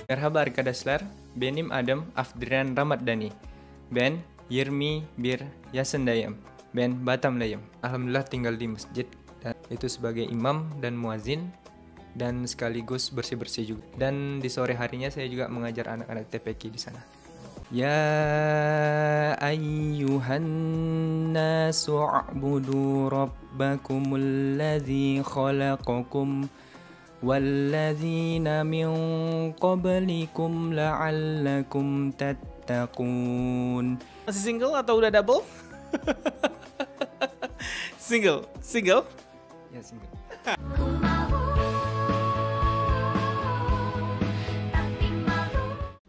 Merhaba arkadaşlar, benim adım Afdrian Ramadhani. Ben 21 yaşındayım. Ben Batamlıyım. Alhamdulillah tinggal di masjid, dan itu sebagai imam dan muazin dan sekaligus bersih-bersih juga. Dan di sore harinya saya juga mengajar anak-anak TPQ di sana. Ya ayyuhan nasu a'budu rabbakumul ladzi khalaqakum walladzina min qablikum la'allakum tattaqun. Masih single atau udah double? Single? Ya, single.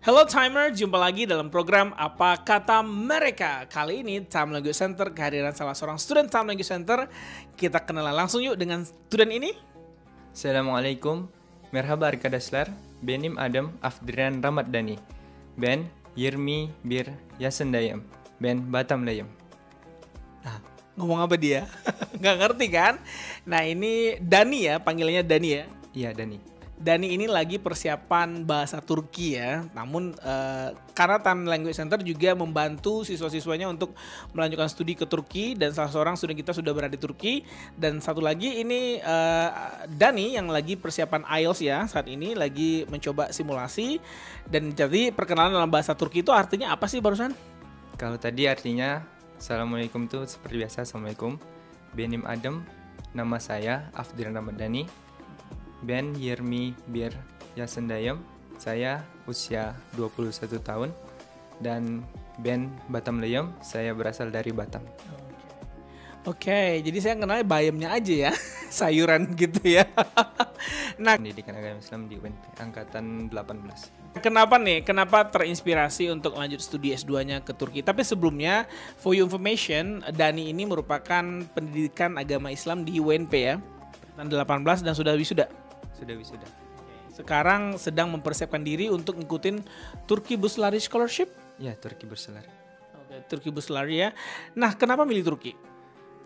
Hello Timer, jumpa lagi dalam program Apa Kata Mereka. Kali ini Time Language Center kehadiran salah seorang student Time Language Center. Kita kenalan langsung yuk dengan student ini. Assalamualaikum. Merhaba arkadaşlar. Benim adım Afdrian Ramadhani. Ben 21 yaşındayım. Ben Batamlıyım. Nah, ngomong apa dia? Nggak ngerti kan? Nah ini Dani ya, panggilannya Dani ya. Iya, Dani. Dani ini lagi persiapan bahasa Turki ya. Namun karena Time Language Center juga membantu siswa-siswanya untuk melanjutkan studi ke Turki, dan salah seorang student kita sudah berada di Turki, dan satu lagi ini Dani yang lagi persiapan IELTS ya, saat ini lagi mencoba simulasi. Dan jadi perkenalan dalam bahasa Turki itu artinya apa sih barusan? Kalau tadi artinya Assalamualaikum tuh seperti biasa, Assalamualaikum. Benim adım, nama saya Afdrian Ramadhani. Ben 21 yaşındayım. Saya usia 21 tahun. Dan Ben Batamlıyım. Saya berasal dari Batam. Oke, jadi saya kenalnya bayamnya aja ya. Sayuran gitu ya. Nah, Pendidikan Agama Islam di UNP angkatan 18. Kenapa terinspirasi untuk lanjut studi S2-nya ke Turki? Tapi sebelumnya, for your information, Dani ini merupakan pendidikan agama Islam di UNP ya. Tahun 18 dan sudah wisuda. Sudah wisuda. Sekarang sedang mempersiapkan diri untuk ngikutin Turki Buslari Scholarship. Ya, Turki berselari. Oke, Turki Buslari ya. Nah, kenapa milih Turki?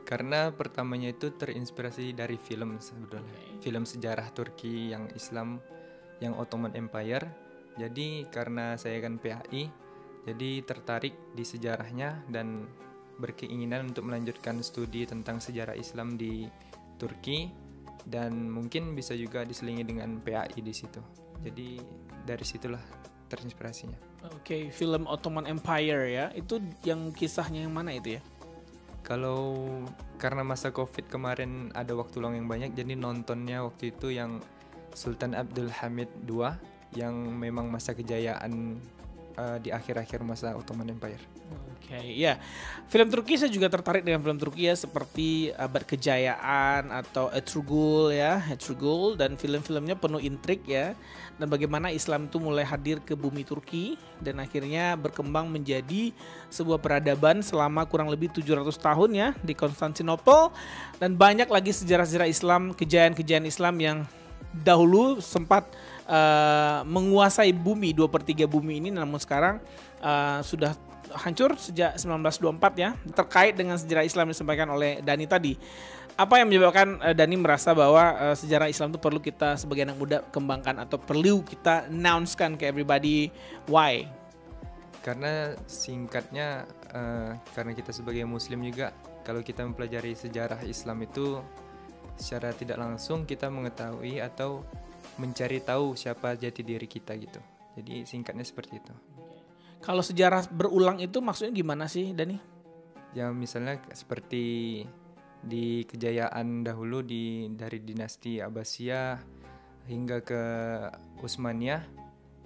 Karena pertamanya itu terinspirasi dari film sebetulnya. Film sejarah Turki yang Islam, yang Ottoman Empire. Jadi karena saya kan PAI, jadi tertarik di sejarahnya dan berkeinginan untuk melanjutkan studi tentang sejarah Islam di Turki. Dan mungkin bisa juga diselingi dengan PAI di situ. Jadi dari situlah terinspirasinya. Oke, film Ottoman Empire ya. Itu yang kisahnya yang mana itu ya? Kalau karena masa COVID kemarin ada waktu luang yang banyak, jadi nontonnya waktu itu yang Sultan Abdul Hamid II, yang memang masa kejayaan di akhir-akhir masa Ottoman Empire. Oke, ya. Film Turki saya juga tertarik dengan film Turki ya, seperti Abad Kejayaan atau Ertugrul ya, Ertugrul, dan film-filmnya penuh intrik ya, dan bagaimana Islam itu mulai hadir ke bumi Turki dan akhirnya berkembang menjadi sebuah peradaban selama kurang lebih 700 tahun ya di Konstantinopel, dan banyak lagi sejarah-sejarah Islam, kejayaan-kejayaan Islam yang dahulu sempat menguasai bumi, 2/3 bumi ini, namun sekarang sudah hancur sejak 1924 ya. Terkait dengan sejarah Islam yang disampaikan oleh Dani tadi, apa yang menyebabkan Dani merasa bahwa sejarah Islam itu perlu kita sebagai anak muda kembangkan atau perlu kita announce-kan ke everybody? Why? Karena singkatnya, karena kita sebagai muslim juga, kalau kita mempelajari sejarah Islam itu secara tidak langsung kita mengetahui atau mencari tahu siapa jati diri kita gitu. Jadi singkatnya seperti itu. Kalau sejarah berulang itu maksudnya gimana sih, Dani? Ya misalnya seperti di kejayaan dahulu dari dinasti Abbasiyah hingga ke Utsmaniyah,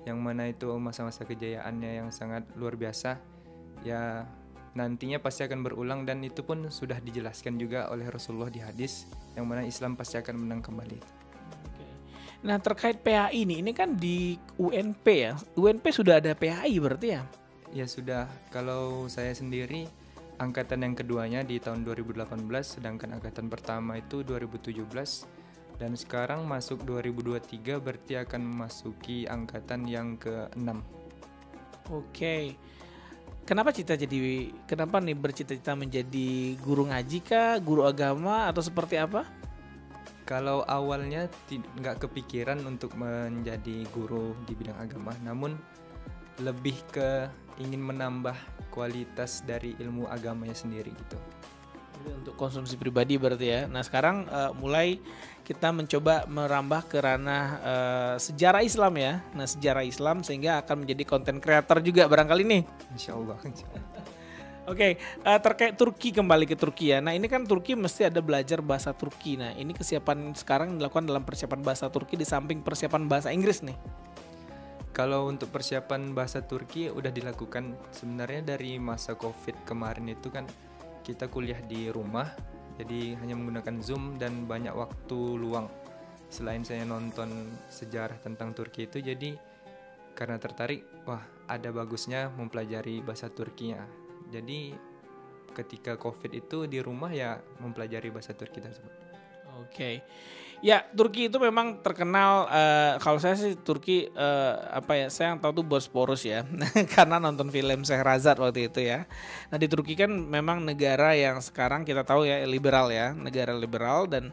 yang mana itu masa-masa kejayaannya yang sangat luar biasa. Ya nantinya pasti akan berulang, dan itu pun sudah dijelaskan juga oleh Rasulullah di hadis, yang mana Islam pasti akan menang kembali. Nah, terkait PAI ini kan di UNP ya. UNP sudah ada PAI berarti ya? Ya sudah. Kalau saya sendiri angkatan yang keduanya di tahun 2018, sedangkan angkatan pertama itu 2017, dan sekarang masuk 2023 berarti akan memasuki angkatan yang ke-6. Oke. kenapa nih bercita-cita menjadi guru ngaji kah, guru agama atau seperti apa? Kalau awalnya nggak kepikiran untuk menjadi guru di bidang agama, namun lebih ke ingin menambah kualitas dari ilmu agamanya sendiri gitu. Jadi untuk konsumsi pribadi berarti ya. Nah sekarang mulai kita mencoba merambah ke ranah sejarah Islam ya. Nah sejarah Islam sehingga akan menjadi konten creator juga barangkali nih. Insya Allah. Oke, terkait Turki, kembali ke Turki ya. Nah ini kan Turki mesti ada belajar bahasa Turki. Nah ini kesiapan sekarang dilakukan dalam persiapan bahasa Turki di samping persiapan bahasa Inggris nih. Kalau untuk persiapan bahasa Turki udah dilakukan sebenarnya dari masa COVID kemarin itu kan kita kuliah di rumah, jadi hanya menggunakan Zoom dan banyak waktu luang. Selain saya nonton sejarah tentang Turki itu, jadi karena tertarik, wah ada bagusnya mempelajari bahasa Turkinya. Jadi ketika COVID itu di rumah ya mempelajari bahasa Turki tersebut. Oke. Ya, Turki itu memang terkenal kalau saya sih Turki saya yang tahu tuh Bosporus ya. Karena nonton film Shahrazad waktu itu ya. Nah, di Turki kan memang negara yang sekarang kita tahu ya liberal ya, negara liberal dan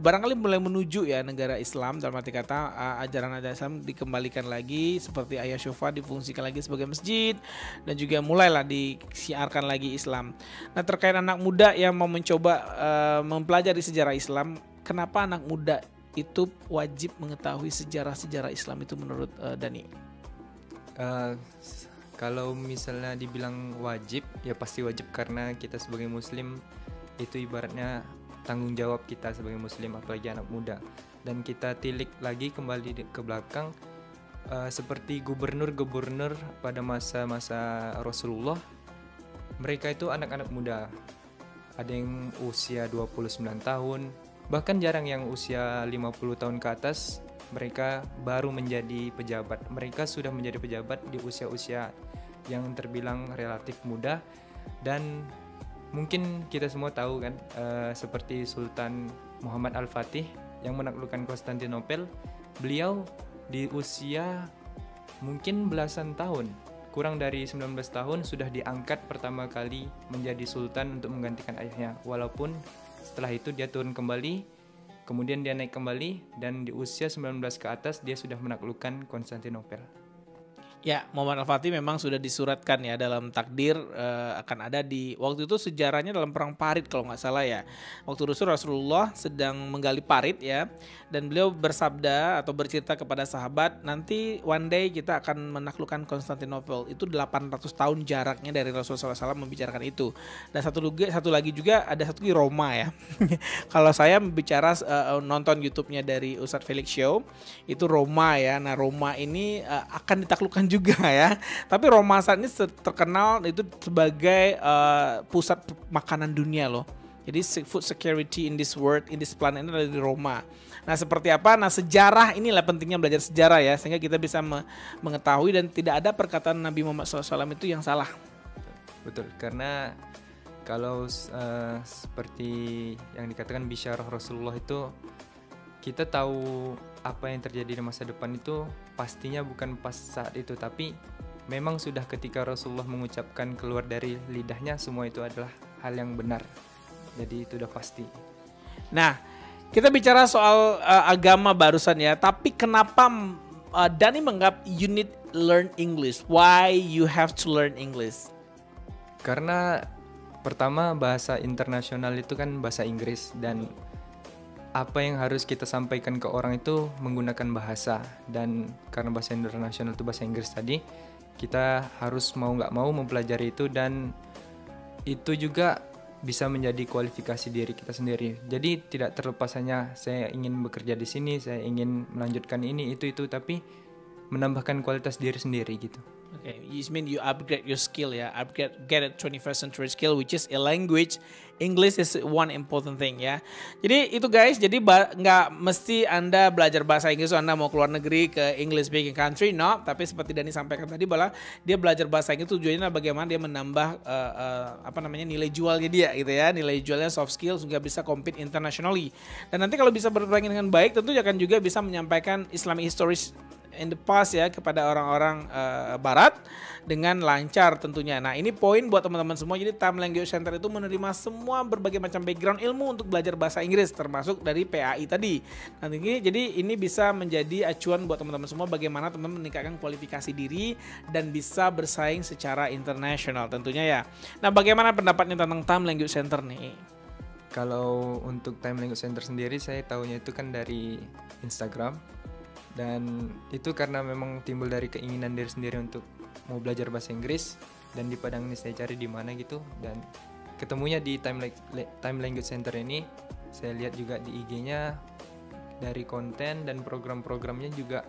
barangkali mulai menuju ya negara Islam, dalam arti kata ajaran Islam dikembalikan lagi seperti Hagia Sophia difungsikan lagi sebagai masjid dan juga mulailah disiarkan lagi Islam. Nah, terkait anak muda yang mau mencoba mempelajari sejarah Islam, kenapa anak muda itu wajib mengetahui sejarah-sejarah Islam itu menurut Dani? Kalau misalnya dibilang wajib, ya pasti wajib karena kita sebagai muslim itu ibaratnya tanggung jawab kita sebagai muslim, apalagi anak muda. Dan kita tilik lagi kembali ke belakang, seperti gubernur-gubernur pada masa-masa Rasulullah, mereka itu anak-anak muda. Ada yang usia 29 tahun, bahkan jarang yang usia 50 tahun ke atas, mereka baru menjadi pejabat. Mereka sudah menjadi pejabat di usia-usia yang terbilang relatif muda. Dan mungkin kita semua tahu kan, seperti Sultan Muhammad Al-Fatih yang menaklukkan Konstantinopel, beliau di usia mungkin belasan tahun, kurang dari 19 tahun sudah diangkat pertama kali menjadi sultan untuk menggantikan ayahnya. Walaupun setelah itu dia turun kembali, kemudian dia naik kembali, dan di usia 19 ke atas dia sudah menaklukkan Konstantinopel. Ya, Muhammad Al-Fatih memang sudah disuratkan ya dalam takdir akan ada di waktu itu sejarahnya dalam perang Parit kalau nggak salah ya. Waktu Rasulullah sedang menggali parit ya, dan beliau bersabda atau bercerita kepada sahabat, nanti one day kita akan menaklukkan Konstantinopel. Itu 800 tahun jaraknya dari Rasulullah SAW membicarakan itu. Dan satu lagi juga ada satu lagi Roma ya. Kalau saya bicara nonton YouTube-nya dari Ustadz Felix Show, itu Roma ya. Nah Roma ini akan ditaklukkan juga ya. Tapi Roma saat ini terkenal itu sebagai pusat makanan dunia loh. Jadi food security in this world, in this planet ini ada di Roma. Nah seperti apa? Nah sejarah inilah pentingnya belajar sejarah ya, sehingga kita bisa mengetahui dan tidak ada perkataan Nabi Muhammad SAW itu yang salah. Betul, karena kalau seperti yang dikatakan bisyarah Rasulullah itu, kita tahu apa yang terjadi di masa depan itu pastinya bukan pas saat itu, tapi memang sudah ketika Rasulullah mengucapkan keluar dari lidahnya, semua itu adalah hal yang benar. Jadi itu udah pasti. Nah, kita bicara soal agama barusan ya, tapi kenapa Dani menganggap you need learn English? Why you have to learn English? Karena pertama bahasa internasional itu kan bahasa Inggris, dan apa yang harus kita sampaikan ke orang itu menggunakan bahasa. Dan karena bahasa internasional itu bahasa Inggris tadi, kita harus mau nggak mau mempelajari itu, dan itu juga bisa menjadi kualifikasi diri kita sendiri. Jadi tidak terlepas hanya saya ingin bekerja di sini, saya ingin melanjutkan ini, itu, tapi menambahkan kualitas diri sendiri gitu. Okay, it means you upgrade your skill ya, get a 21st century skill which is a language. English is one important thing ya. Jadi itu guys, jadi nggak mesti Anda belajar bahasa Inggris Anda mau keluar negeri ke English speaking country, no. Tapi seperti Dani sampaikan tadi, bahwa dia belajar bahasa Inggris tujuannya bagaimana dia menambah nilai jualnya dia gitu ya, nilai jualnya soft skill sehingga bisa compete internationally. Dan nanti kalau bisa berperan dengan baik, tentu akan juga bisa menyampaikan Islamic in the past ya kepada orang-orang barat dengan lancar tentunya. Nah, ini poin buat teman-teman semua. Jadi Time Language Center itu menerima semua berbagai macam background ilmu untuk belajar bahasa Inggris, termasuk dari PAI tadi. Nanti jadi ini bisa menjadi acuan buat teman-teman semua bagaimana teman-teman meningkatkan kualifikasi diri dan bisa bersaing secara internasional tentunya ya. Nah, bagaimana pendapatnya tentang Time Language Center nih? Kalau untuk Time Language Center sendiri saya tahunya itu kan dari Instagram, dan itu karena memang timbul dari keinginan diri sendiri untuk mau belajar bahasa Inggris, dan di Padang ini saya cari di mana gitu, dan ketemunya di Time Language Center ini. Saya lihat juga di IG-nya, dari konten dan program-programnya juga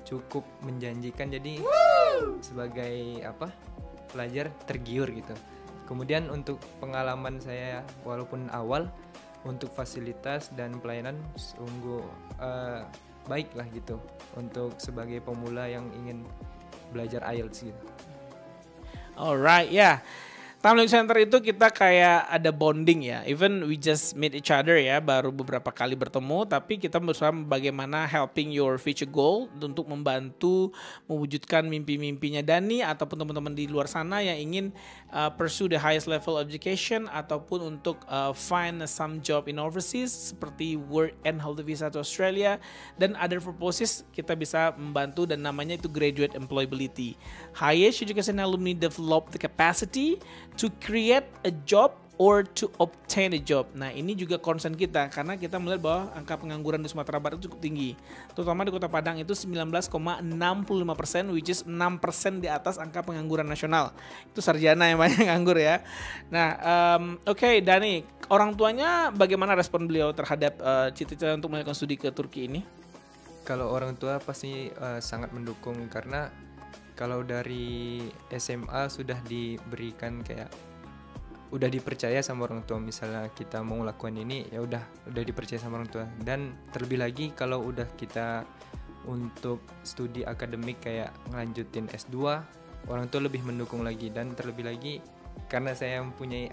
cukup menjanjikan, jadi sebagai pelajar tergiur gitu. Kemudian untuk pengalaman saya, walaupun awal, untuk fasilitas dan pelayanan sungguh baik lah gitu untuk sebagai pemula yang ingin belajar IELTS gitu. Alright, ya. Time Language Center itu kita kayak ada bonding ya. Even we just meet each other ya, baru beberapa kali bertemu, tapi kita berusaha bagaimana helping your future goal untuk membantu mewujudkan mimpi-mimpinya Dani ataupun teman-teman di luar sana yang ingin pursue the highest level of education ataupun untuk find some job in overseas seperti work and hold visa to Australia dan other purposes. Kita bisa membantu dan namanya itu graduate employability. Highest education alumni develop the capacity to create a job or to obtain a job. Nah, ini juga concern kita karena kita melihat bahwa angka pengangguran di Sumatera Barat itu cukup tinggi. Terutama di Kota Padang itu 19,65%, which is 6% di atas angka pengangguran nasional. Itu sarjana yang banyak nganggur ya. Nah, oke, Dani, orang tuanya bagaimana respon beliau terhadap cita-cita untuk melanjutkan studi ke Turki ini? Kalau orang tua pasti sangat mendukung, karena kalau dari SMA sudah diberikan kayak udah dipercaya sama orang tua, misalnya kita mau ngelakuin ini ya udah dipercaya sama orang tua. Dan terlebih lagi kalau udah kita untuk studi akademik kayak ngelanjutin S2, orang tua lebih mendukung lagi. Dan terlebih lagi karena saya mempunyai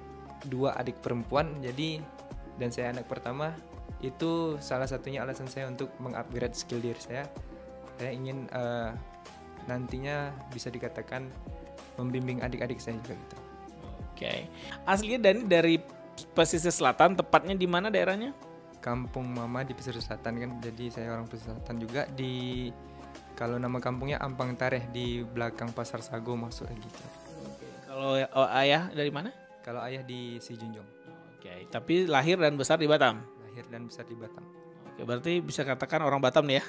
2 adik perempuan, jadi dan saya anak pertama, itu salah satunya alasan saya untuk mengupgrade skill diri saya. Saya ingin nantinya bisa dikatakan membimbing adik-adik saya juga gitu. Oke. Aslinya Dani dari pesisir selatan, tepatnya di mana daerahnya? Kampung mama di pesisir selatan kan, jadi saya orang pesisir selatan juga. Kalau nama kampungnya Ampang Tareh, di belakang Pasar Sago masuk gitu. Oke. Kalau ayah dari mana? Kalau ayah di Sijunjung. Oke, tapi lahir dan besar di Batam. Lahir dan besar di Batam. Oke, berarti bisa katakan orang Batam nih ya.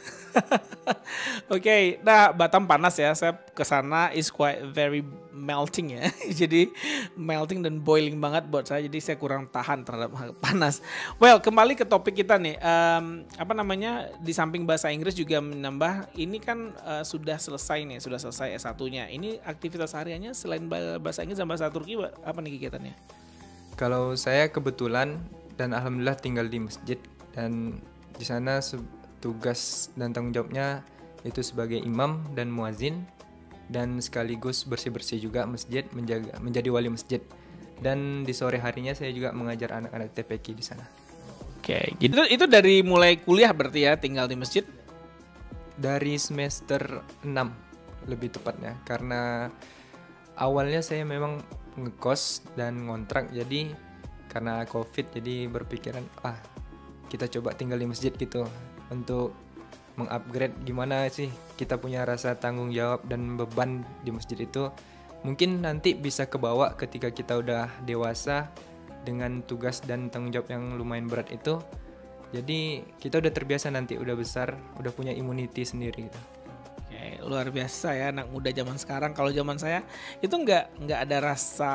Oke, nah Batam panas ya. Saya kesana is quite very melting ya. Jadi melting dan boiling banget buat saya. Jadi saya kurang tahan terhadap panas. Well, kembali ke topik kita nih. Di samping bahasa Inggris juga menambah. Ini kan sudah selesai nih, sudah selesai S1-nya. Ini aktivitas hariannya selain bahasa Inggris dan bahasa Turki apa nih kegiatannya? Kalau saya kebetulan dan alhamdulillah tinggal di masjid, dan di sana tugas dan tanggung jawabnya itu sebagai imam dan muazin, dan sekaligus bersih-bersih juga masjid, menjadi wali masjid. Dan di sore harinya saya juga mengajar anak-anak TPQ di sana. Oke, jadi itu dari mulai kuliah berarti ya tinggal di masjid? Dari semester 6 lebih tepatnya, karena awalnya saya memang ngekos dan ngontrak, jadi karena COVID jadi berpikiran kita coba tinggal di masjid gitu untuk mengupgrade gimana sih kita punya rasa tanggung jawab dan beban di masjid itu. Mungkin nanti bisa kebawa ketika kita udah dewasa dengan tugas dan tanggung jawab yang lumayan berat itu. Jadi kita udah terbiasa nanti udah besar, udah punya immunity sendiri gitu. Oke, luar biasa ya anak muda zaman sekarang. Kalau zaman saya itu nggak ada rasa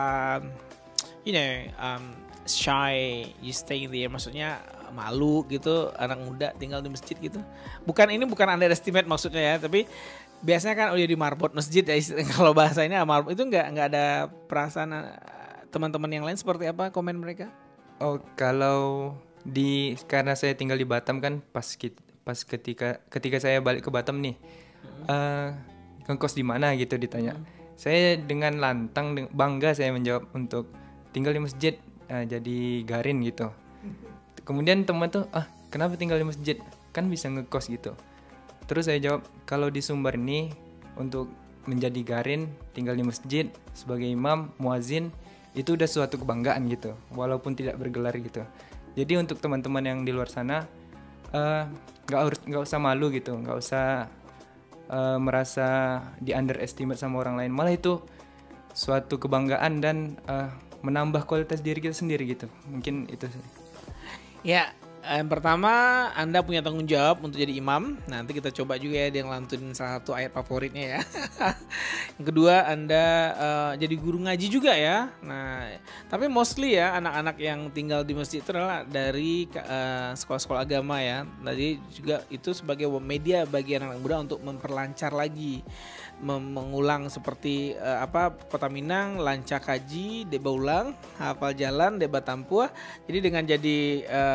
shy, you stay there, maksudnya malu gitu anak muda tinggal di masjid gitu. Bukan underestimate maksudnya ya, tapi biasanya kan udah di marbot masjid ya, kalau bahasa ini marbot itu nggak ada perasaan teman-teman yang lain seperti apa komen mereka? Oh, kalau karena saya tinggal di Batam kan, pas ketika saya balik ke Batam nih, ngekos di mana gitu ditanya. Saya dengan lantang bangga saya menjawab untuk tinggal di masjid, jadi garin gitu. Kemudian teman tuh, kenapa tinggal di masjid? Kan bisa ngekos gitu. Terus saya jawab, kalau di Sumber ini untuk menjadi garin, tinggal di masjid sebagai imam, muazin, itu udah suatu kebanggaan gitu, walaupun tidak bergelar gitu. Jadi untuk teman-teman yang di luar sana, nggak usah malu gitu, nggak usah merasa di underestimate sama orang lain. Malah itu suatu kebanggaan dan menambah kualitas diri kita sendiri gitu. Mungkin itu sih. Ya, yang pertama Anda punya tanggung jawab untuk jadi imam. Nanti kita coba juga ya dia ngelantunin salah satu ayat favoritnya ya. Yang kedua Anda jadi guru ngaji juga ya. Nah, tapi mostly ya anak-anak yang tinggal di masjid itu adalah dari sekolah-sekolah agama ya. Jadi juga itu sebagai media bagi anak-anak muda untuk memperlancar lagi, mengulang seperti Kota Minang, lancak haji, debat ulang, hafal jalan, debat tampuah. Jadi dengan jadi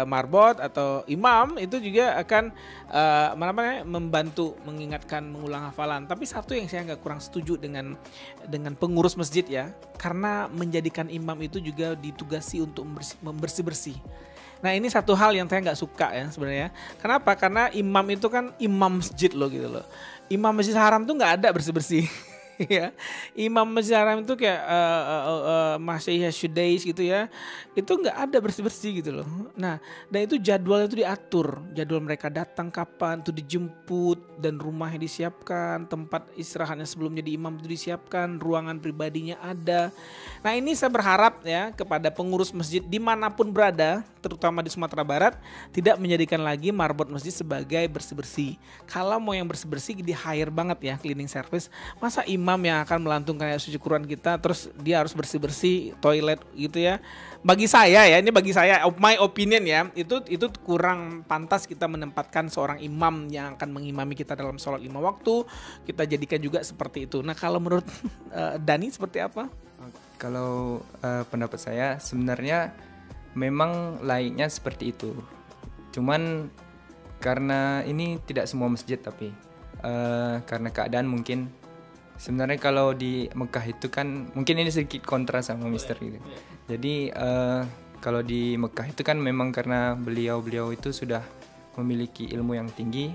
marbot atau imam itu juga akan membantu mengingatkan, mengulang hafalan. Tapi satu yang saya nggak kurang setuju dengan pengurus masjid ya, karena menjadikan imam itu juga ditugasi untuk membersih-bersih. Nah ini satu hal yang saya nggak suka ya sebenarnya. Kenapa? Karena imam itu kan imam masjid loh gitu loh. Imam Masjid Haram tuh nggak ada bersih-bersih. Ya, Imam Masjid Haram itu kayak Masya Sudais gitu ya, itu nggak ada bersih-bersih gitu loh. Nah, dan itu jadwalnya itu diatur, jadwal mereka datang kapan, itu dijemput dan rumahnya disiapkan, tempat istirahatnya sebelum jadi imam itu disiapkan, ruangan pribadinya ada. Nah ini saya berharap ya kepada pengurus masjid dimanapun berada, terutama di Sumatera Barat, tidak menjadikan lagi marbot masjid sebagai bersih-bersih. Kalau mau yang bersih-bersih di hire banget ya cleaning service. Masa imam yang akan melantungkan ayat suci Quran kita terus dia harus bersih-bersih toilet gitu ya. Bagi saya ya, ini bagi saya my opinion ya, itu kurang pantas kita menempatkan seorang imam yang akan mengimami kita dalam sholat 5 waktu. Kita jadikan juga seperti itu. Nah kalau menurut Dani seperti apa? Kalau pendapat saya sebenarnya memang layaknya seperti itu. Cuman karena ini tidak semua masjid tapi karena keadaan mungkin. Sebenarnya kalau di Mekah itu kan mungkin ini sedikit kontra sama Mister gitu. Jadi kalau di Mekah itu kan memang karena beliau itu sudah memiliki ilmu yang tinggi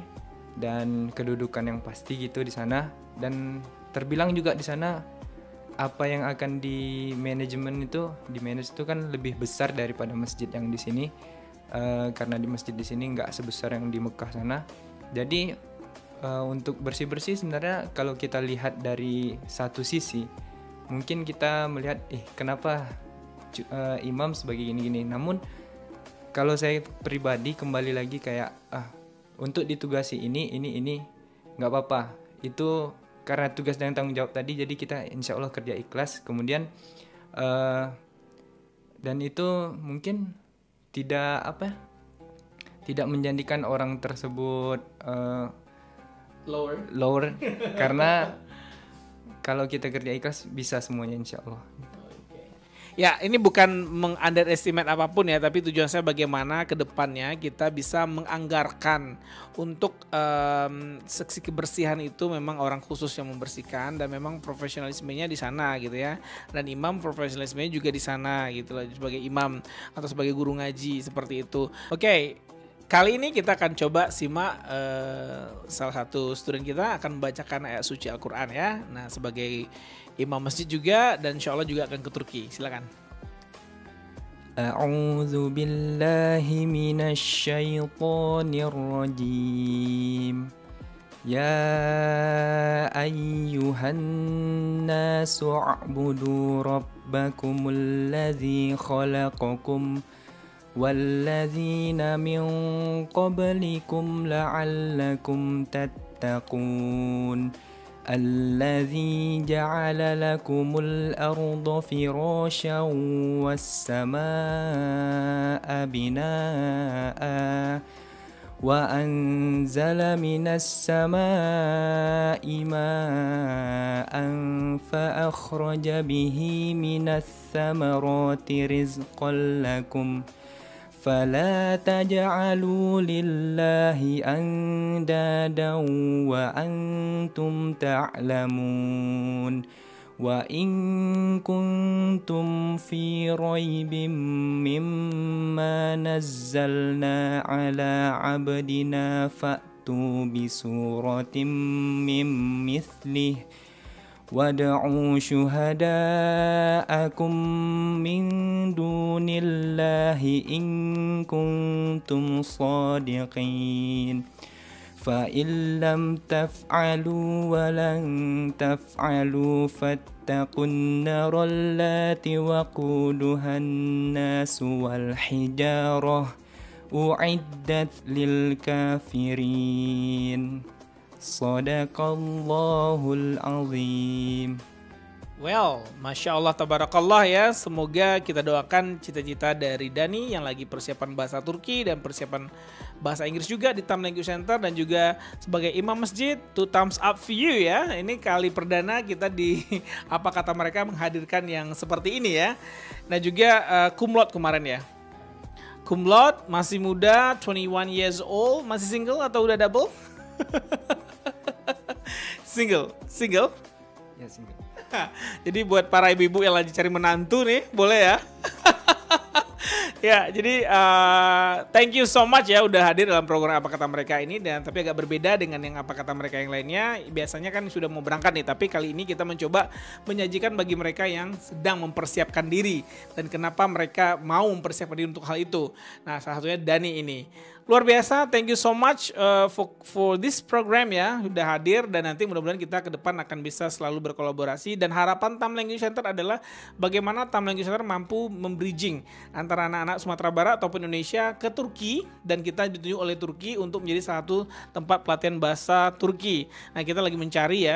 dan kedudukan yang pasti gitu di sana, dan terbilang juga di sana apa yang akan di manajemen itu di-manage itu kan lebih besar daripada masjid yang di sini, karena di masjid di sini nggak sebesar yang di Mekah sana. Jadi untuk bersih-bersih sebenarnya kalau kita lihat dari satu sisi mungkin kita melihat kenapa imam sebagai gini-gini. Namun kalau saya pribadi kembali lagi kayak untuk ditugasi ini nggak apa-apa. Itu karena tugas dan tanggung jawab tadi, jadi kita insya Allah kerja ikhlas. Kemudian dan itu mungkin tidak menjadikan orang tersebut lower karena kalau kita kerja ikhlas bisa semuanya insya Allah. Ya ini bukan meng-underestimate apapun ya, tapi tujuan saya bagaimana ke depannya kita bisa menganggarkan untuk seksi kebersihan itu memang orang khusus yang membersihkan, dan memang profesionalismenya di sana gitu ya, dan imam profesionalismenya juga di sana gitu lah, sebagai imam atau sebagai guru ngaji seperti itu. Oke. Kali ini kita akan coba simak salah satu student kita akan membacakan ayat suci Al-Quran ya. Nah sebagai imam masjid juga, dan insya Allah juga akan ke Turki. Silakan. A'udzu billahi minasy syaithanir rajim. Ya ayyuhan nasu a'budu rabbakumul ladzi khalaqakum والذين من قبلكم لعلكم تتقون الذي جعل لكم الأرض فراشا والسماء بناء وأنزل من السماء ماء فأخرج به من الثمرات رزقا لكم فلا تجعلوا لله أندادا وأنتم تعلمون وإن كنتم في ريب مما نزلنا على عبدنا فأتوا فأتوا بسورة من مثله وادعوا شهداءكم من دون الله إن كنتم صادقين فإن لم تفعلوا ولن تفعلوا فاتقوا النار التي وقودها الناس والحجارة أعدت للكافرين Sadaqallahul azim. Well, Masya Allah, Tabarakallah ya. Semoga kita doakan cita-cita dari Dani yang lagi persiapan bahasa Turki dan persiapan bahasa Inggris juga di Time Language Center, dan juga sebagai imam masjid, 2 thumbs up for you ya. Ini kali perdana kita di Apa Kata Mereka menghadirkan yang seperti ini ya. Nah juga cum laude kemarin ya. Cum laude, masih muda, 21 years old, masih single atau udah double? Single. Ya, single. Jadi buat para ibu-ibu yang lagi cari menantu nih, boleh ya. Ya, jadi thank you so much ya udah hadir dalam program Apa Kata Mereka ini, dan tapi agak berbeda dengan yang Apa Kata Mereka yang lainnya. Biasanya kan sudah mau berangkat nih, tapi kali ini kita mencoba menyajikan bagi mereka yang sedang mempersiapkan diri dan kenapa mereka mau mempersiapkan diri untuk hal itu. Nah, salah satunya Dani ini. Luar biasa, thank you so much for this program ya, udah hadir, dan nanti mudah-mudahan kita ke depan akan bisa selalu berkolaborasi, dan harapan Time Language Center adalah bagaimana Time Language Center mampu membridging antara anak-anak Sumatera Barat ataupun Indonesia ke Turki, dan kita ditunjuk oleh Turki untuk menjadi satu tempat pelatihan bahasa Turki. Nah, kita lagi mencari,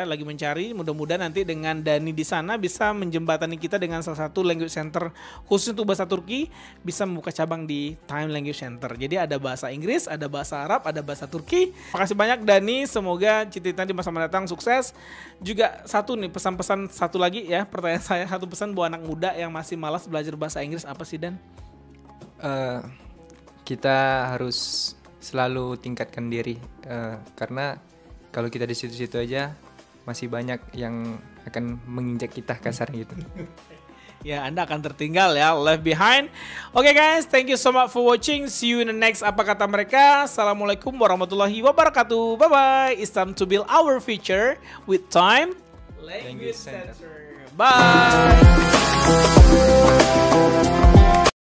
mudah-mudahan nanti dengan Dani di sana bisa menjembatani kita dengan salah satu language center khusus untuk bahasa Turki, bisa membuka cabang di Time Language Center. Jadi ada bahasa Inggris, ada bahasa Arab, ada bahasa Turki. Makasih banyak Dani, semoga cita-cita di masa mendatang sukses. Juga satu nih pesan-pesan satu lagi ya, pertanyaan saya, satu pesan buat anak muda yang masih malas belajar bahasa Inggris apa sih Dan? Kita harus selalu tingkatkan diri, karena kalau kita di situ-situ aja masih banyak yang akan menginjak kita kasar gitu. Ya, Anda akan tertinggal ya, left behind. Oke guys, thank you so much for watching. See you in the next Apa Kata Mereka. Assalamualaikum warahmatullahi wabarakatuh. Bye bye. It's time to build our future with Time Language Center. Bye.